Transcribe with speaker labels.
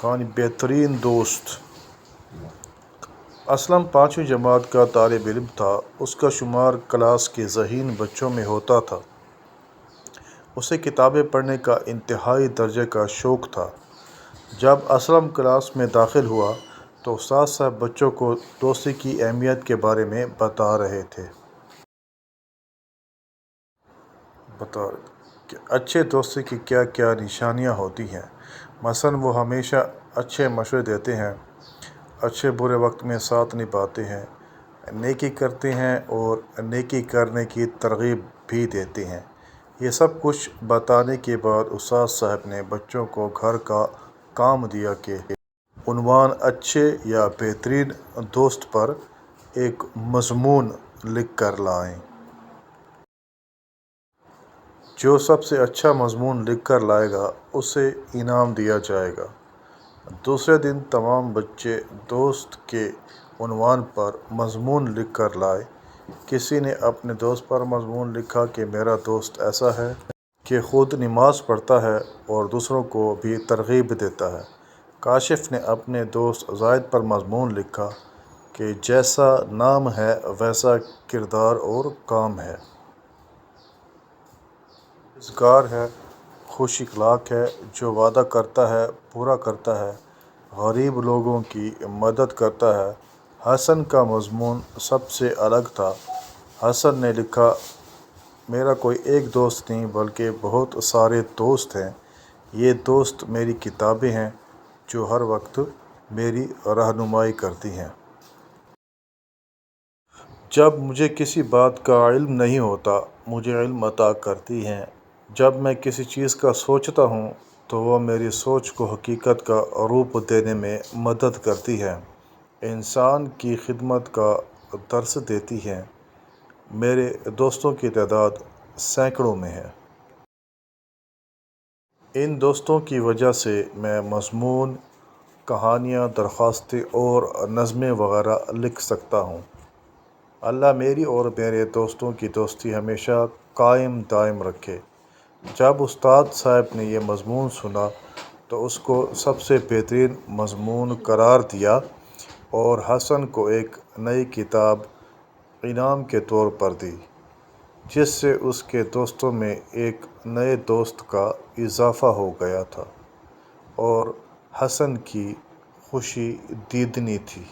Speaker 1: کہانی بہترین دوست۔ اسلم 5ویں جماعت کا طالب علم تھا۔ اس کا شمار کلاس کے ذہین بچوں میں ہوتا تھا۔ اسے کتابیں پڑھنے کا انتہائی درجے کا شوق تھا۔ جب اسلم کلاس میں داخل ہوا تو استاد صاحب بچوں کو دوستی کی اہمیت کے بارے میں بتا رہے تھے کہ اچھے دوستی کی کیا کیا نشانیاں ہوتی ہیں۔ مثلاً وہ ہمیشہ اچھے مشورے دیتے ہیں، اچھے برے وقت میں ساتھ نبھاتے ہیں، نیکی کرتے ہیں اور نیکی کرنے کی ترغیب بھی دیتے ہیں۔ یہ سب کچھ بتانے کے بعد استاد صاحب نے بچوں کو گھر کا کام دیا کہ عنوان اچھے یا بہترین دوست پر ایک مضمون لکھ کر لائیں۔ جو سب سے اچھا مضمون لکھ کر لائے گا اسے انعام دیا جائے گا۔ دوسرے دن تمام بچے دوست کے عنوان پر مضمون لکھ کر لائے۔ کسی نے اپنے دوست پر مضمون لکھا کہ میرا دوست ایسا ہے کہ خود نماز پڑھتا ہے اور دوسروں کو بھی ترغیب دیتا ہے۔ کاشف نے اپنے دوست زاہد پر مضمون لکھا کہ جیسا نام ہے ویسا کردار اور کام ہے، پرہیزگار ہے، خوش اخلاق ہے، جو وعدہ کرتا ہے پورا کرتا ہے، غریب لوگوں کی مدد کرتا ہے۔ حسن کا مضمون سب سے الگ تھا۔ حسن نے لکھا، میرا کوئی ایک دوست نہیں بلکہ بہت سارے دوست ہیں۔ یہ دوست میری کتابیں ہیں جو ہر وقت میری رہنمائی کرتی ہیں۔ جب مجھے کسی بات کا علم نہیں ہوتا مجھے علم عطا کرتی ہیں۔ جب میں کسی چیز کا سوچتا ہوں تو وہ میری سوچ کو حقیقت کا روپ دینے میں مدد کرتی ہیں، انسان کی خدمت کا درس دیتی ہیں۔ میرے دوستوں کی تعداد سینکڑوں میں ہے۔ ان دوستوں کی وجہ سے میں مضمون، کہانیاں، درخواستیں اور نظمیں وغیرہ لکھ سکتا ہوں۔ اللہ میری اور میرے دوستوں کی دوستی ہمیشہ قائم دائم رکھے۔ جب استاد صاحب نے یہ مضمون سنا تو اس کو سب سے بہترین مضمون قرار دیا اور حسن کو ایک نئی کتاب انعام کے طور پر دی، جس سے اس کے دوستوں میں ایک نئے دوست کا اضافہ ہو گیا تھا اور حسن کی خوشی دیدنی تھی۔